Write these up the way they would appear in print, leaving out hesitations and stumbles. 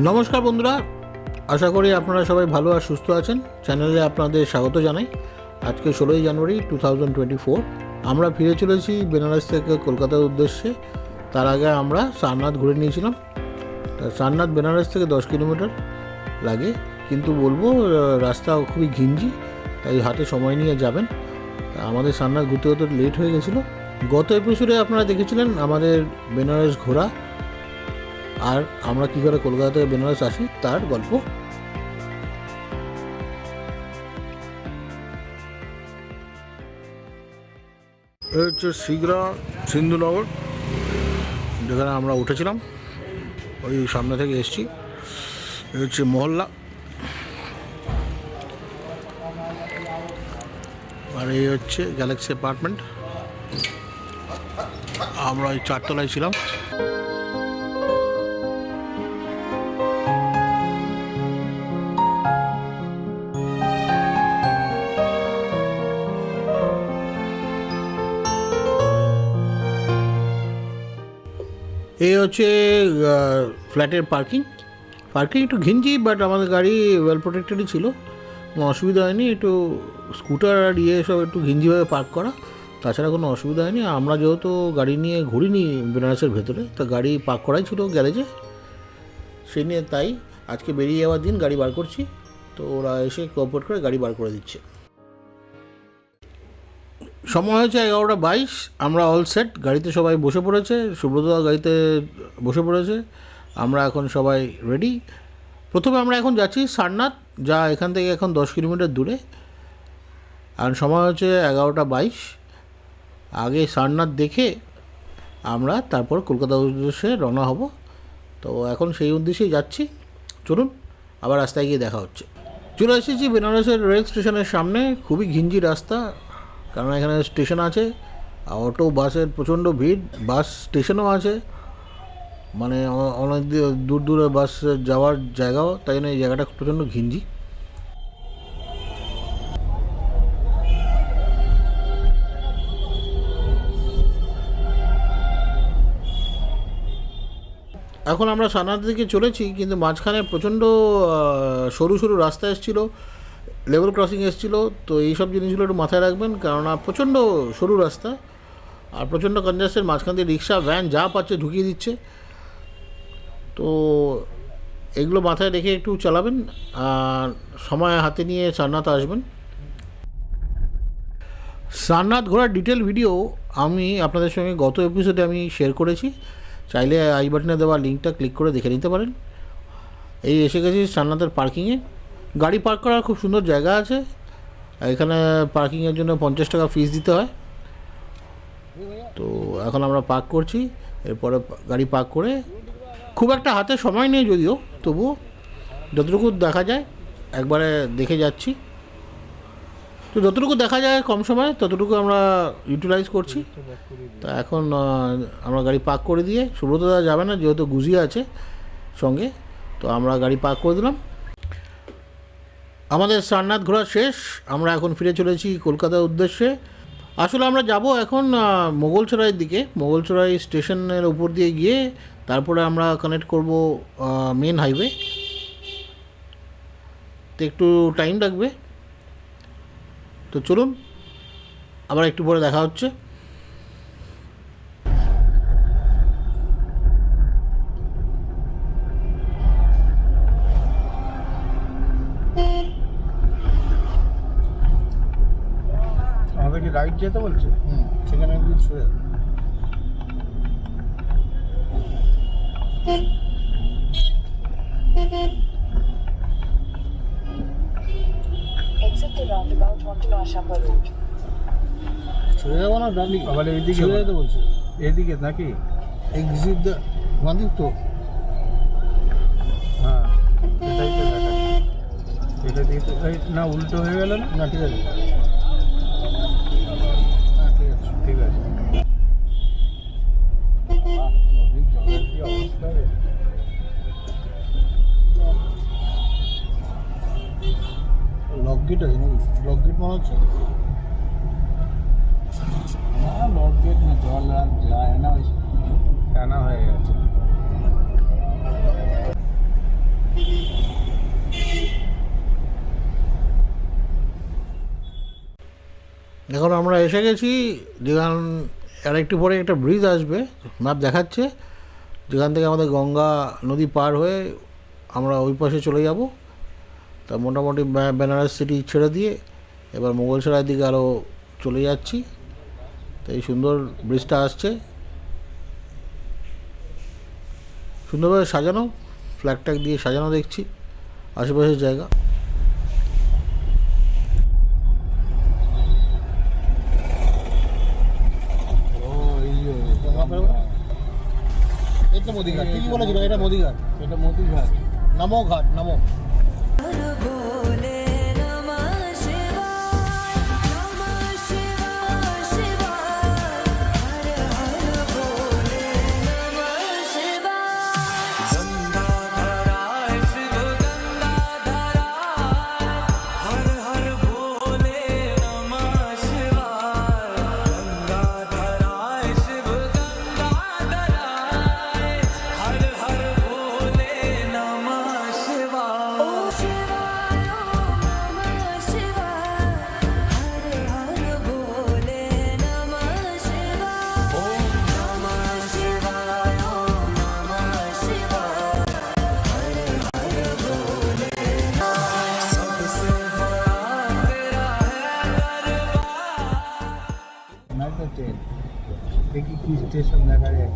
নমস্কার বন্ধুরা, আশা করি আপনারা সবাই ভালো আর সুস্থ আছেন। চ্যানেলে আপনাদের স্বাগত জানাই। আজকে 16ই জানুয়ারি 2024 আমরা ফিরে চলেছি বেনারস থেকে কলকাতার উদ্দেশ্যে। তার আগে আমরা সারনাথ ঘুরে নিয়েছিলাম। সারনাথ বেনারস থেকে 10 কিলোমিটার লাগে, কিন্তু বলবো রাস্তা খুবই ঘিঞ্জি, তাই হাতে সময় নিয়ে যাবেন। আমাদের সারনাথ ঘুরতে ঘুরতে লেট হয়ে গেছিলো। গত এপিসোডে আপনারা দেখেছিলেন আমাদের বেনারস ঘোরা আর আমরা কী করে কলকাতা থেকে বেনারস আসি তার গল্প। এই হচ্ছে শিগরা সিন্ধুনগর, যেখানে আমরা উঠেছিলাম, ওই সামনে থেকে এসছি। এই হচ্ছে মহল্লা, আর এই হচ্ছে গ্যালাক্সি অ্যাপার্টমেন্ট। আমরা ওই 4 তলায় ছিলাম। এই হচ্ছে ফ্ল্যাটের পার্কিং একটু ঘিঞ্জি, বাট আমাদের গাড়ি ওয়েল প্রোটেক্টেডই ছিল, কোনো অসুবিধা হয়নি। একটু স্কুটার আর সব একটু ঘিঞ্জিভাবে পার্ক করা, তাছাড়া কোনো অসুবিধা হয়নি। আমরা যেহেতু গাড়ি নিয়ে ঘুরিনি বেনারসের ভেতরে, তা গাড়ি পার্ক করাই ছিল গ্যারেজে, সেই নিয়ে তাই আজকে বেরিয়ে যাওয়ার দিন গাড়ি বার করছি, তো ওরা এসে কোঅপারেট করে গাড়ি বার করে দিচ্ছে। সময় হয়েছে 11:22। আমরা অল সেট, গাড়িতে সবাই বসে পড়েছে, সুব্রতদা গাড়িতে বসে পড়েছে, আমরা এখন সবাই রেডি। প্রথমে আমরা এখন যাচ্ছি সারনাথ, যা এখান থেকে এখন 10 কিলোমিটার দূরে, আর সময় হচ্ছে 11:22। আগে সারনাথ দেখে আমরা তারপর কলকাতা উদ্দেশ্যে রওনা হব। তো এখন সেই উদ্দেশ্যেই যাচ্ছি, চলুন আবার রাস্তায় গিয়ে দেখা হচ্ছে। চলে এসেছি বেনারসের রেল স্টেশনের সামনে। খুবই ঘিঞ্জি রাস্তা, কারণ এখানে স্টেশন আছে, অটো বাসের প্রচণ্ড ভিড়, বাস স্টেশনও আছে, মানে অনেক দূর দূরে বাস যাওয়ার জায়গাও, তাই জন্য এই জায়গাটা প্রচণ্ড ঘিঞ্জি। এখন আমরা সারনাথ দিকে চলেছি, কিন্তু মাঝখানে প্রচণ্ড সরু সরু রাস্তা এসেছিলো, লেভেল ক্রসিং এসেছিলো, তো এইসব জিনিসগুলো একটু মাথায় রাখবেন, কেননা প্রচণ্ড সরু রাস্তা আর প্রচণ্ড কনজাস্টেড, মাঝখান দিয়ে রিক্সা ভ্যান যা পাচ্ছে ঢুকিয়ে দিচ্ছে, তো এগুলো মাথায় রেখে একটু চালাবেন আর সময় হাতে নিয়ে সারনাথ আসবেন। সারনাথ ঘোরার ডিটেল ভিডিও আমি আপনাদের সঙ্গে গত এপিসোডে আমি শেয়ার করেছি, চাইলে আই বাটনে দেওয়া লিঙ্কটা ক্লিক করে দেখে নিতে পারেন। এই এসে গেছি সারনাথের পার্কিংয়ে। গাড়ি পার্ক করার খুব সুন্দর জায়গা আছে, এখানে পার্কিংয়ের জন্য 50 টাকা ফিস দিতে হয়। তো এখন আমরা পার্ক করছি, এরপরে গাড়ি পার্ক করে, খুব একটা হাতে সময় নেই যদিও, তবুও যতটুকু দেখা যায় একবারে দেখে যাচ্ছি। তো যতটুকু দেখা যায় কম সময় ততটুকু আমরা ইউটিলাইজ করছি। তা এখন আমরা গাড়ি পার্ক করে দিয়ে, সুব্রতদা যাবে না যেহেতু গুজিয়া আছে সঙ্গে, তো আমরা গাড়ি পার্ক করে দিলাম। আমাদের সারনাথ ঘোরা শেষ, আমরা এখন ফিরে চলেছি কলকাতার উদ্দেশ্যে। আসলে আমরা যাব এখন মোগলসরাইয়ের দিকে, মোগলসরাই স্টেশনের উপর দিয়ে গিয়ে তারপরে আমরা কানেক্ট করব মেন হাইওয়ে, তো একটু টাইম লাগবে। তো চলুন আবার একটু পরে দেখা হচ্ছে। আমাদের কি রাইট যেতে বলছে? সেখানে একদিন শুয়ে চলে যাবো না ডালি, আবার এইদিকে চলে যেতে বলছে। এদিকে নাকি এক্সিট বাঁধিক তো, হ্যাঁ এটাই তো দেখা, এটা দিয়ে তো না উল্টো হয়ে গেল না। না ঠিক আছে, হ্যাঁ ঠিক আছে ঠিক আছে। নদীর জলের কি অবস্থা রে! লক গেট আছে নাকি? লক গেট মনে হচ্ছে। না লক গেট না, জল আর যায় না, ওই টানা হয়ে গেছে। এখন আমরা এসে গেছি যেখান আর একটু পরে একটা ব্রিজ আসবে, ম্যাপ দেখাচ্ছে, যেখান থেকে আমাদের গঙ্গা নদী পার হয়ে আমরা ওই পাশে চলে যাব। তা মোটামুটি বেনারস সিটি ছেড়ে দিয়ে এবার মোগলসরাইয়ের দিকে আরও চলে যাচ্ছি। তো এই সুন্দর ব্রিজটা আসছে, সুন্দরভাবে সাজানো, ফ্ল্যাগ ট্যাগ দিয়ে সাজানো দেখছি আশেপাশের জায়গা। এটা মোদিঘাট, ঠিকই বলেছিল, এটা মোদিঘাট, এটা মতিঘাট। নামো ঘাট, নামো। নাইট ট্রেন দেখি কি স্টেশন দেখা যায়।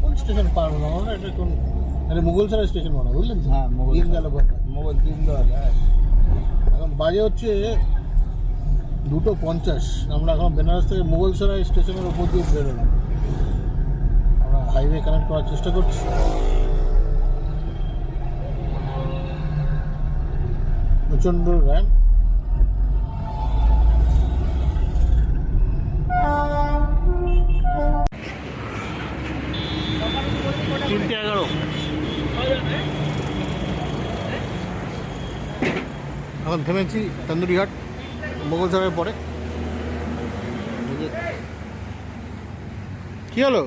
কোন স্টেশন পার হলো আমরা? এটা কোন, এটা মুঘলসরাই স্টেশন মনে হয়, বুঝলেন তো? হ্যাঁ, দিন গেল কথা। মোবাইল 3 হ্যাঁ। এখন বাজে হচ্ছে 2:50। আমরা এখন বেনারস থেকে মুঘলসরাই স্টেশনের উপর দিয়ে বেরোলাম। আমরা হাইওয়ে কানেক্ট করার চেষ্টা করছি। প্রচণ্ড র্যাম। তিনটে 11 এখন থেমেছি তন্দুরিঘাট, মোগলসরাইয়ের পরে। কী হলো?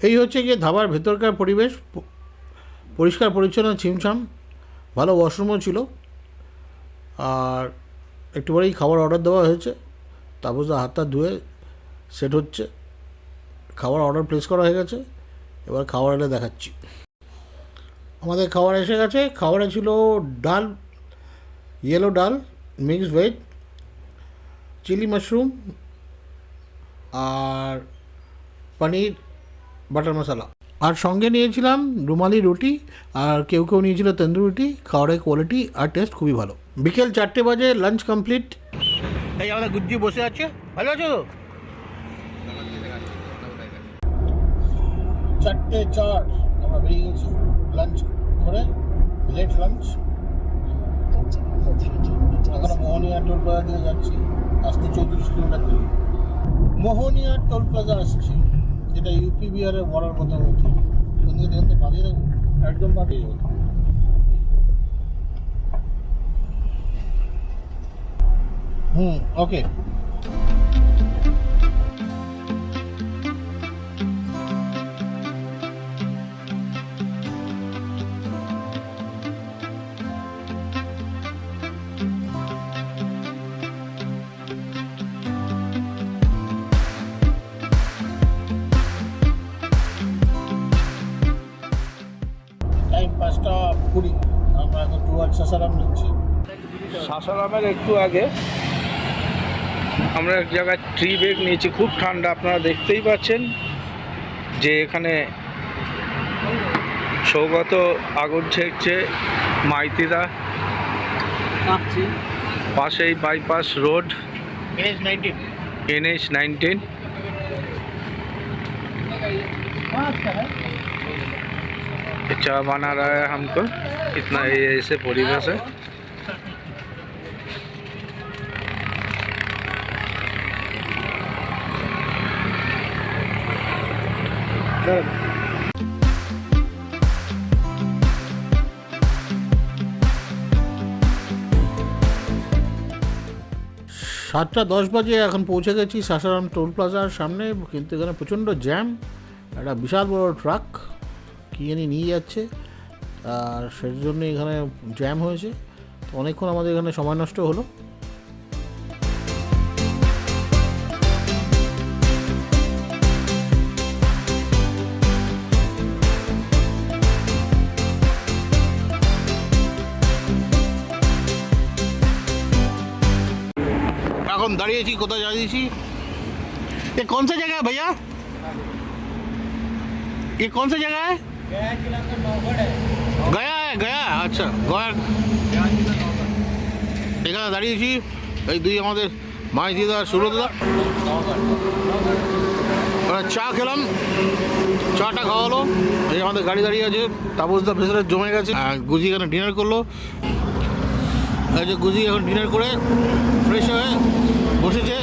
এই হচ্ছে গিয়ে ধাবার ভেতরকার পরিবেশ, পরিষ্কার পরিচ্ছন্ন, ছিমছাম, ভালো ওয়াশরুমও ছিল। আর একটু পরেই খাবার অর্ডার দেওয়া হয়েছে, তাপসদা হাতটা ধুয়ে সেট হচ্ছে। খাবার অর্ডার প্লেস করা হয়ে গেছে, এবার খাবার এলে দেখাচ্ছি। আমাদের খাবার এসে গেছে। খাবারে ছিল ডাল, ইয়েলো ডাল, মিক্সড ভেজ, চিলি মাশরুম আর পনির বাটার মশলা। আর সঙ্গে নিয়েছিলাম রুমালি রুটি, আর কেউ কেউ নিয়েছিল তন্দুরি রুটি। খাবারের কোয়ালিটি আর টেস্ট খুবই ভালো। বিকেল 4টে বাজে, লাঞ্চ কমপ্লিট। এই আমাদের গুজ্জি বসে আছে। ভালো আছো তো? 4:04 আমরা বেরিয়ে গেছি লাঞ্চ করে, লেট লাঞ্চ। এখন মোহনিয়া টোল প্লাজা দিয়ে যাচ্ছি, আসতে 34 কিলোমিটার দূরে। মোহনিয়া টোল প্লাজা আসছি, যেটা ইউপি বিহারের বর্ডার মধ্যবর্তী। কিন্তু দেখতে বাঁধিয়ে দেবো, একদম বাঁধিয়ে যাবো। ওকে। টাইম 5:20। আমরা এখন টুয়ার্ড সাসারাম যাচ্ছি। সাসারামের একটু আগে আমরা এক জায়গায় ট্রি ব্রেক নিয়েছি, খুব ঠান্ডা। আপনারা দেখতেই পাচ্ছেন যে এখানে সৌগত আগুন ছেড়ছে, মাইতিরা পাশেই বাইপাস रोड NH-19। चाय बना रहा है हमको, इतना ये ऐसे परिवेश है। সাতটা 10 বাজে এখন পৌঁছে গেছি সাসারাম টোল প্লাজার সামনে, কিন্তু এখানে প্রচণ্ড জ্যাম। একটা বিশাল বড় ট্রাক কী জানি নিয়ে যাচ্ছে, আর সেই জন্য এখানে জ্যাম হয়েছে। তো অনেকক্ষণ আমাদের এখানে সময় নষ্ট হলো। এখন দাঁড়িয়েছি, কোথায় দাঁড়িয়েছি? ये कौन सा जगह है भैया? ये कौन सा जगह है? गया है, गया আচ্ছা গয়া। এখানে দাঁড়িয়েছি, এই দুই আমাদের মাইদিদা সুরতদা। চা খেলাম, চাটা খাওয়ালো। এই আমাদের গাড়ি দাঁড়িয়ে আছে, তাপসদা ভেতরে জমে গেছে। গুজি এখানে ডিনার করলো। এই যে গুজি এখন ডিনার করে ফ্রেশ হয়ে বসেছে।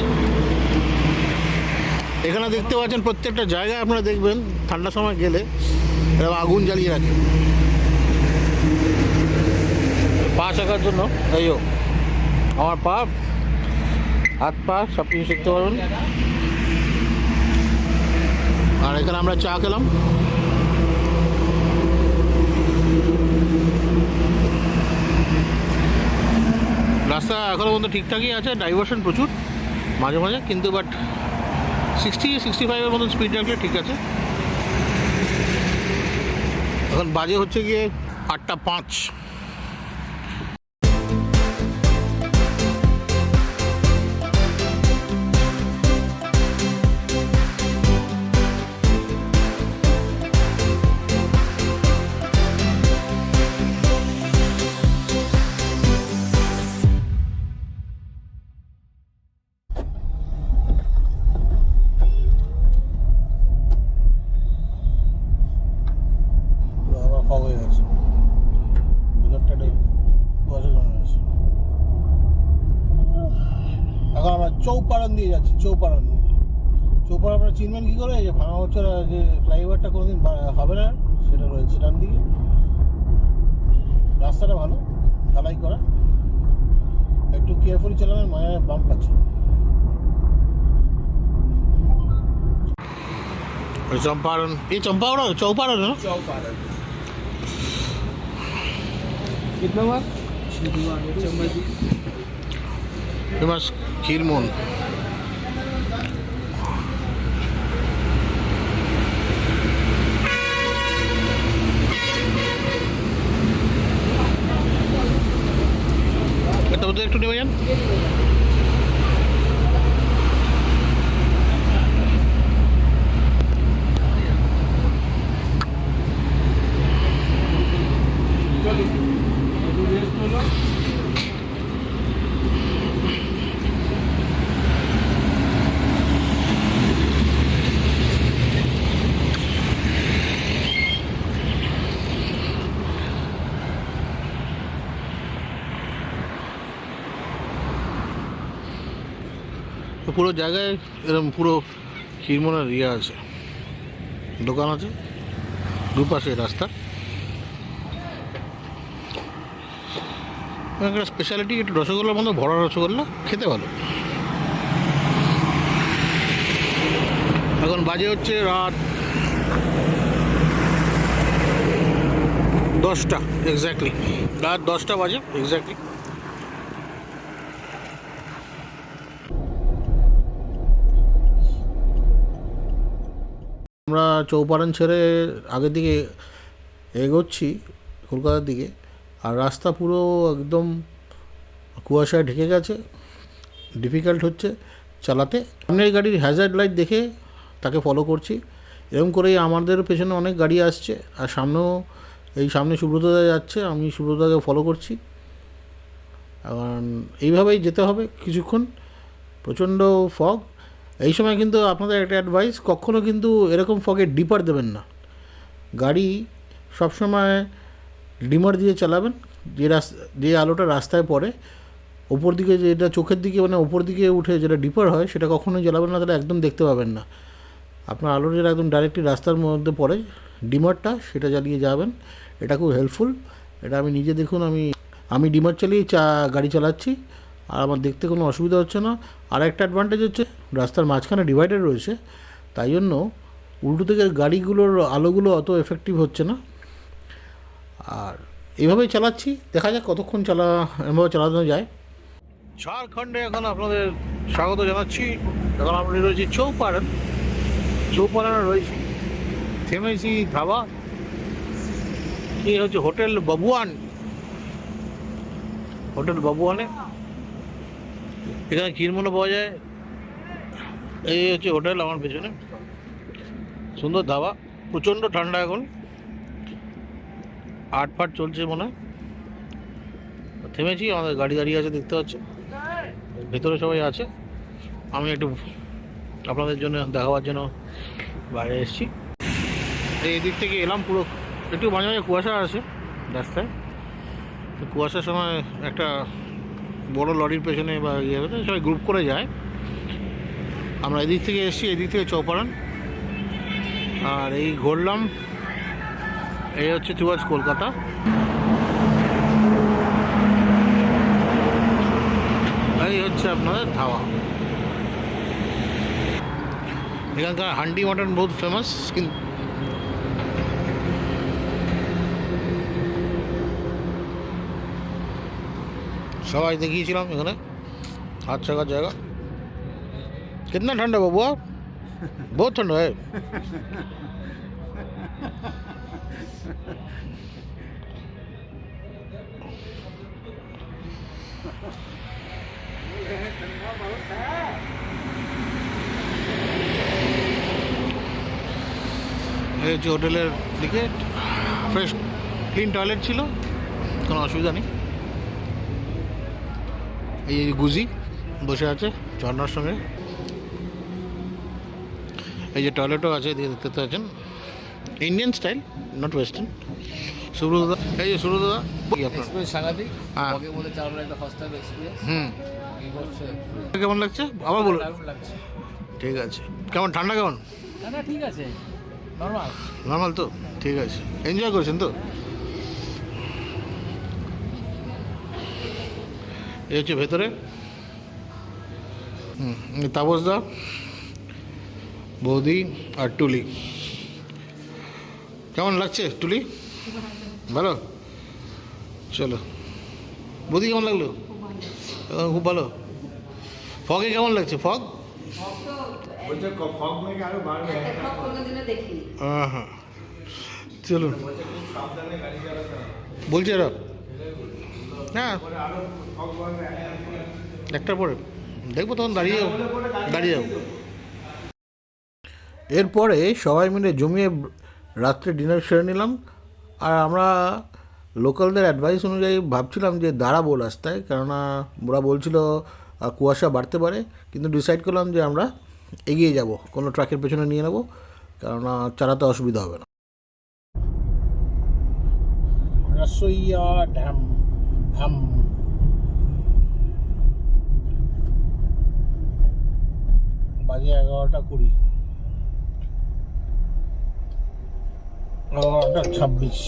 এখানে দেখতে পাচ্ছেন প্রত্যেকটা জায়গায় আপনারা দেখবেন ঠান্ডার সময় গেলে এরকম আগুন জ্বালিয়ে রাখে পা শেখার জন্য। এই আমার পা, হাত পা সব কিছু শিখতে পারবেন। আর এখানে আমরা চা খেলাম। রাস্তা এখনও পর্যন্ত ঠিকঠাকই আছে, ডাইভারশন প্রচুর মাঝে মাঝে, কিন্তু বাট 60-65 মতন স্পিড রাখলে ঠিক আছে। এখন বাজে হচ্ছে গিয়ে 8:05। হয়ে গেছে, এখন আমরা চৌপাড়ন দিয়ে যাচ্ছি। চৌপাড়ন আপনারা চিনবেন কী করে? এই যে ভাঙা বছর যে ফ্লাইওভারটা কোনোদিন হবে না, সেটা রয়েছে ডান দিকে। রাস্তাটা ভালো, ঢালাই করা, একটু কেয়ারফুলি চালানোর মায়া বাম পাচ্ছে। চম্পারণ, এই চম্পারণ চৌপাড়ন না? चौपारण कितना बार ফেমাস ক্ষীরমোহন। এটা বোধহয় একটু নেমে যান। তো পুরো জায়গায় এরকম পুরো ক্ষীরমোহনের ইয়ে আছে, দোকান আছে দুপাশে রাস্তা। একটা স্পেশালিটি একটু রসগোল্লার মতো, ভরা রসগোল্লা খেতে ভালো। এখন বাজে হচ্ছে রাত 10টা এক্স্যাক্টলি, রাত 10টা বাজে এক্স্যাক্টলি। আমরা চৌপাড়ন ছেড়ে আগের দিকে এগোচ্ছি কলকাতার দিকে, আর রাস্তা পুরো একদম কুয়াশায় ঢেকে গেছে, ডিফিকাল্ট হচ্ছে চালাতে। সামনের গাড়ির হ্যাজার্ড লাইট দেখে তাকে ফলো করছি। এরকম করেই আমাদের পেছনে অনেক গাড়ি আসছে, আর সামনেও এই সামনে সুব্রতদা যাচ্ছে, আমি সুব্রতদাকে ফলো করছি। কারণ এইভাবেই যেতে হবে কিছুক্ষণ। প্রচণ্ড ফগ এই সময়, কিন্তু আপনাদের একটা অ্যাডভাইস, কখনও কিন্তু এরকম ফগে ডিপার দেবেন না। গাড়ি সবসময় ডিমার দিয়ে চালাবেন। যে আলোটা রাস্তায় পড়ে ওপর দিকে, যেটা চোখের দিকে মানে ওপর দিকে উঠে যেটা ডিপার হয়, সেটা কখনোই জ্বালাবেন না, তাহলে একদম দেখতে পাবেন না। আপনার আলোরের একদম ডাইরেক্টলি রাস্তার মধ্যে পড়ে ডিমারটা, সেটা জ্বালিয়ে যাবেন। এটা খুব হেল্পফুল। এটা আমি নিজে দেখুন, আমি ডিমার চালিয়ে গাড়ি চালাচ্ছি, আর আমার দেখতে কোনো অসুবিধা হচ্ছে না। আর একটা অ্যাডভান্টেজ হচ্ছে রাস্তার মাঝখানে ডিভাইডার রয়েছে, তাই জন্য উল্টো থেকে গাড়িগুলোর আলোগুলো অত এফেক্টিভ হচ্ছে না। আর এইভাবেই চালাচ্ছি, দেখা যাক কতক্ষণ এভাবে চালানো যায়। ঝাড়খণ্ডে এখন আপনাদের স্বাগত জানাচ্ছি। এখন আমরা রয়েছি চৌপাড়ানে রয়েছি, থেমেছি ধাবা, এই হচ্ছে হোটেল বাবুয়ানে। এখানে ক্ষীরমোনো পাওয়া যায়। এই হচ্ছে হোটেল আমার পেছনে, সুন্দর ধাবা। প্রচণ্ড ঠান্ডা এখন, 8 চলছে মনে হয়। থেমেছি, আমাদের গাড়ি দাঁড়িয়ে আছে দেখতে পাচ্ছি, ভেতরে সবাই আছে। আমি একটু আপনাদের জন্য দেখাবার জন্য বাইরে এসেছি। এই দিক থেকে এলাম, পুরো একটু মাঝে মাঝে কুয়াশা আছে রাস্তায়। তো কুয়াশার সময় একটা বড় লরির পেছনে বা সবাই গ্রুপ করে যায়। আমরা এদিক থেকে এসেছি, এদিক থেকে চৌপাড়ান, আর এই ঘুরলাম। এই হচ্ছে টুয়ার্ডস কলকাতা। এই হচ্ছে আপনাদের ধাবা। এখানকার হান্ডি মটন বহুত ফেমাস। কিন্তু সবাই দেখিয়েছিলাম এখানে हाथ छका जाएगा। कितना ठंडा बबुआ? बहुत ठंडा है। এই যে হোটেলের দিকে ফ্রেশ ক্লিন টয়লেট ছিল, কোনো অসুবিধা নেই। এই যে গুজি বসে আছে ঝর্নার সঙ্গে, এই যে টয়লেটও আছে, দিয়ে দেখতে পাচ্ছেন, ইন্ডিয়ান স্টাইল, নট ওয়েস্টার্ন। সুব্রতদা, এই যে সুব্রতদা, কি আপনার সাংঘাতিক। হ্যাঁ, আগে বলে চালানো একটা ফার্স্ট টাইম এক্সপিরিয়েন্স। এই করছে কেমন লাগছে আবার বলুন। দারুণ লাগছে। ঠিক আছে, কেমন ঠান্ডা কেমন? না ঠিক আছে, নর্মাল। নর্মাল তো, ঠিক আছে। এনজয় করছেন তো? এই হচ্ছে ভেতরে। তাপসদা, বৌদি আর টুলি। কেমন লাগছে টুলি? ভালো, চলো। বৌদি কেমন লাগলো? খুব ভালো। ফগে কেমন লাগছে? ফগ হ্যাঁ হ্যাঁ, চলুন। বলছে এরা হ্যাঁ, একটার পরে দেখবো, তখন দাঁড়িয়ে যাবো। এরপরে সবাই মিলে জমিয়ে রাত্রে ডিনার সেরে নিলাম। আর আমরা লোকালদের অ্যাডভাইস অনুযায়ী ভাবছিলাম যে দাঁড়াবো রাস্তায়, কেননা ওরা বলছিল কুয়াশা বাড়তে পারে, কিন্তু ডিসাইড করলাম যে আমরা এগিয়ে যাব, কোনো ট্রাকের পেছনে নিয়ে নেব, কেননা চালাতে অসুবিধা হবে না। রসইয়া ড্যাম ধাম, বাজে 11:20, 11:26।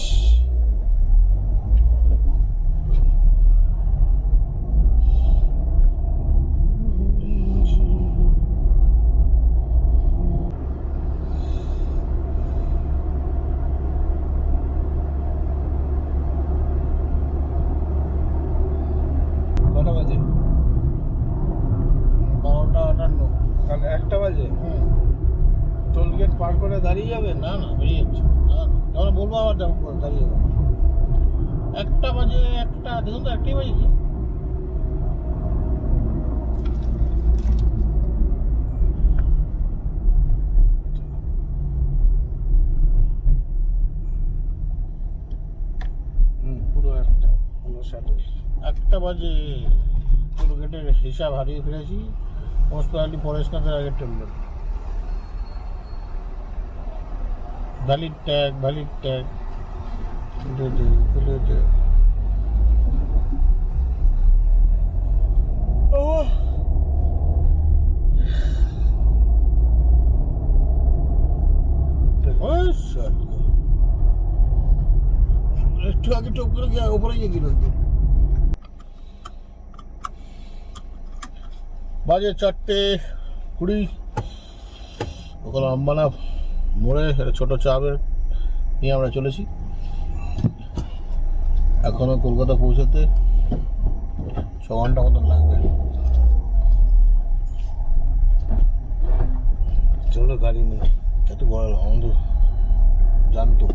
কটা বাজে? 12:58। কাল 1টা বাজে। টোল গেট পার করে দাঁড়িয়ে যাবে? না না, বেরিয়ে যাচ্ছে। তাহলে বলবো আবার দাঁড়িয়ে যাবো। 1টা বাজে, একটা দেখুন তো, 1টাই বাজে কি? পুরো 1টা 59। 1টা বাজে। টোল গেটের হিসাব হারিয়ে ফেলেছি। মোস্টলি পরেশনাথের আগে টোল গেট। ভ্যালিড ট্যাগ একটু আগে টপ করে গিয়ে ওপরে গিয়ে দিল একদম। বাজে 4:20। ওখানে আম্বানা মোড়ে একটা ছোটো চাপের নিয়ে আমরা চলেছি। এখনও কলকাতা পৌঁছতে 6 ঘন্টা মতন লাগবে। চলো গাড়ি নেই, এত বড় আমাদের জানতো।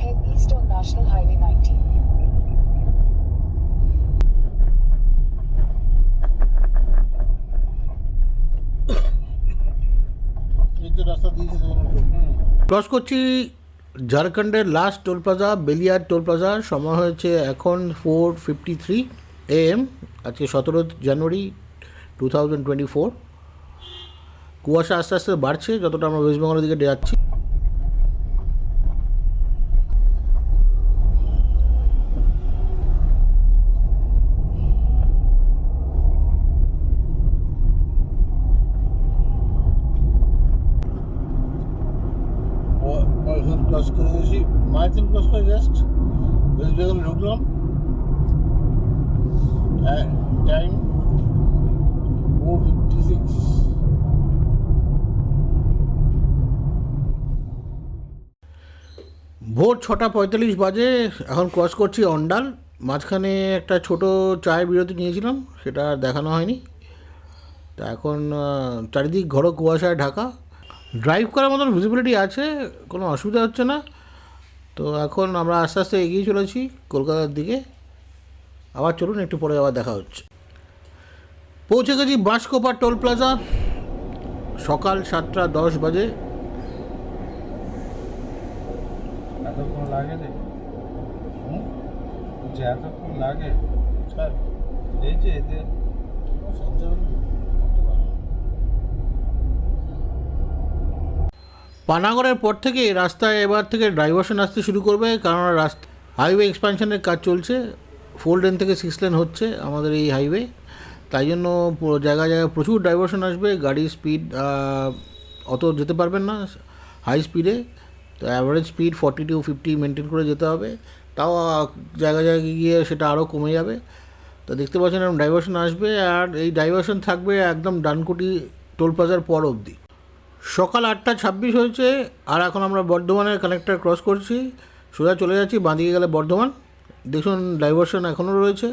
Head east on National Highway 19. এই তো রাস্তা দিয়েছে ক্রস করছি ঝাড়খণ্ডের লাস্ট টোল প্লাজা বেলিয়ার টোল প্লাজা। সময় হয়েছে এখন 4:53 AM। আজকে 17 জানুয়ারি 2024। কুয়াশা আস্তে আস্তে বাড়ছে যতটা আমরা ওয়েস্ট বেঙ্গলের দিকে যাচ্ছি। ক্রস করে গেছি, মাইথন ক্রস করে জাস্ট ওয়েস্ট বেঙ্গলে ঢুকলাম। টাইম 4:56। ভোর 6:45 বাজে। এখন ক্রস করছি অন্ডাল। মাঝখানে একটা ছোট চায়ের বিরতি নিয়েছিলাম, সেটা আর দেখানো হয়নি। তা এখন চারিদিক ঘন কুয়াশায় ঢাকা। ড্রাইভ করার মতন ভিজিবিলিটি আছে, কোনো অসুবিধা হচ্ছে না। তো এখন আমরা আস্তে আস্তে এগিয়ে চলেছি কলকাতার দিকে। আবার চলুন, একটু পরে আবার দেখা হচ্ছে। পৌঁছে গেছি বাঁশকোপা টোল প্লাজা। সকাল 7:10 বাজে। এতক্ষণ লাগে রে? যে এতক্ষণ লাগে এই যে এতে পানাগড়ের পর থেকে রাস্তায় এবার থেকে ডাইভারশন আসতে শুরু করবে, কারণ রাস্তা হাইওয়ে এক্সপানশনের কাজ চলছে। 4 লেন থেকে 6 লেন হচ্ছে আমাদের এই হাইওয়ে। তাই জন্য জায়গায় জায়গায় প্রচুর ডাইভারশন আসবে। গাড়ির স্পিড অত যেতে পারবেন না হাই স্পিডে। তো অ্যাভারেজ স্পিড 40 to 50 মেনটেন করে যেতে হবে। তাও জায়গায় জায়গায় গিয়ে সেটা আরও কমে যাবে। তো দেখতে পাচ্ছেন এরকম ডাইভারশন আসবে, আর এই ডাইভারশন থাকবে একদম ডানকুটি টোল প্লাজার পর অবধি। সকাল 8:26 হয়েছে, আর এখন আমরা বর্ধমানের কানেক্টর ক্রস করছি। সোজা চলে যাচ্ছি, বাঁদিকে গেলে বর্ধমান। দেখুন ডাইভারশন এখনও রয়েছে,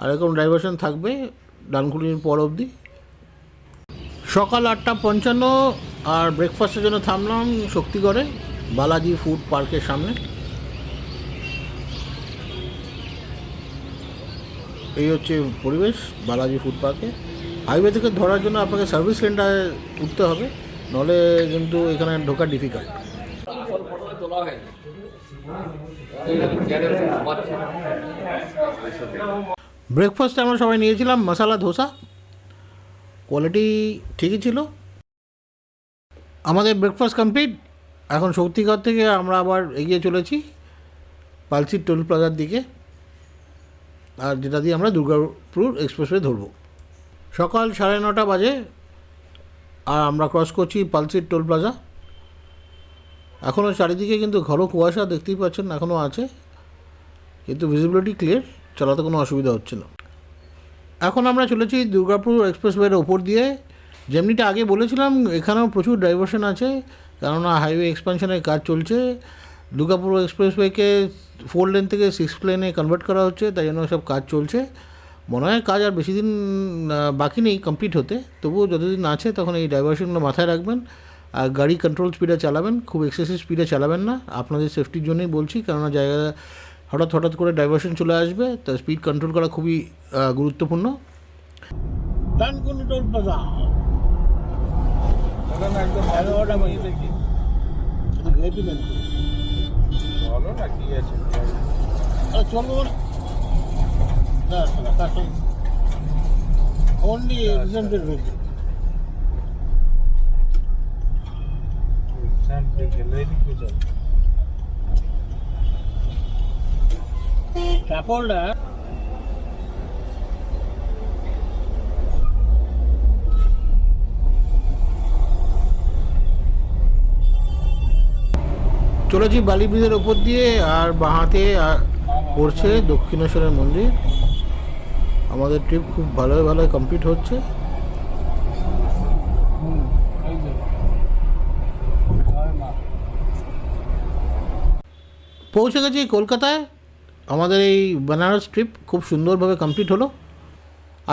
আর এরকম ডাইভারশন থাকবে ডানকুটির পর অবধি। সকাল 8:55, আর ব্রেকফাস্টের জন্য থামলাম শক্তিগড়ে বালাজি ফুড পার্কের সামনে। এই হচ্ছে পরিবেশ বালাজি ফুড পার্কে। হাইওয়ে থেকে ধরার জন্য আপনাকে সার্ভিস লেনটায় উঠতে হবে, নাহলে কিন্তু এখানে ঢোকা ডিফিকাল্ট। তোলা হয় ব্রেকফাস্টে আমরা সবাই নিয়েছিলাম মশালা ধোসা, কোয়ালিটি ঠিকই ছিল। আমাদের ব্রেকফাস্ট কমপ্লিট। এখন শক্তিগড় থেকে আমরা আবার এগিয়ে চলেছি পালসি টোল প্লাজার দিকে, আর যেটা দিয়ে আমরা দুর্গাপুর এক্সপ্রেসওয়ে ধরবো। সকাল 9:30 বাজে, আর আমরা ক্রস করছি পালসির টোল প্লাজা। এখনও চারিদিকে কিন্তু ঘন কুয়াশা দেখতেই পাচ্ছেন, এখনও আছে, কিন্তু ভিজিবিলিটি ক্লিয়ার, চালাতে কোনো অসুবিধা হচ্ছে না। এখন আমরা চলেছি দুর্গাপুর এক্সপ্রেসওয়ের ওপর দিয়ে। যেমনিটা আগে বলেছিলাম, এখানেও প্রচুর ডাইভারশন আছে, কেননা হাইওয়ে এক্সপানশনের কাজ চলছে। দুর্গাপুর এক্সপ্রেসওয়েকে 4 লেন থেকে 6 লেনে কনভার্ট করা হচ্ছে, তাই জন্য সব কাজ চলছে। মনে হয় কাজ আর বেশি দিন বাকি নেই কমপ্লিট হতে। তবুও যতদিন আছে তখন এই ডাইভারশনগুলো মাথায় রাখবেন, আর গাড়ি কন্ট্রোল স্পিডে চালাবেন, খুব এক্সেসিভ স্পিডে চালাবেন না। আপনাদের সেফটির জন্যই বলছি, কেননা জায়গা হঠাৎ করে ডাইভারশন চলে আসবে, তো স্পিড কন্ট্রোল করা খুবই গুরুত্বপূর্ণ। ডানকুনি টোল প্লাজা একদম 11টা বাজে দেখি বলো না কি আছে চলো only exempted vehicle. Capolda. চলেছি বালি ব্রিজের ওপর দিয়ে, আর বাঁহাতে পড়ছে দক্ষিণেশ্বরের মন্দির। আমাদের ট্রিপ খুব ভালোই কমপ্লিট হচ্ছে। পৌঁছে গেছি কলকাতায়। আমাদের এই বেনারস ট্রিপ খুব সুন্দরভাবে কমপ্লিট হলো।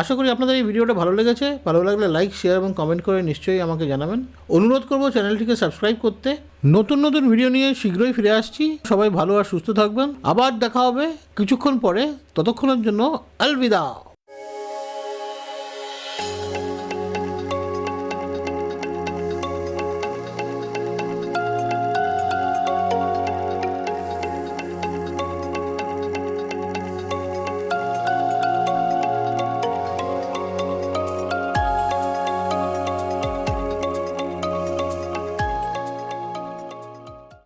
আশা করি আপনাদের এই ভিডিওটা ভালো লেগেছে। ভালো লাগলে লাইক, শেয়ার এবং কমেন্ট করে নিশ্চয়ই আমাকে জানাবেন। অনুরোধ করব চ্যানেলটিকে সাবস্ক্রাইব করতে। নতুন ভিডিও নিয়ে শীঘ্রই ফিরে আসছি। সবাই ভালো আর সুস্থ থাকবেন। আবার দেখা হবে কিছুক্ষণ পরে। ততক্ষণের জন্য আলবিদা।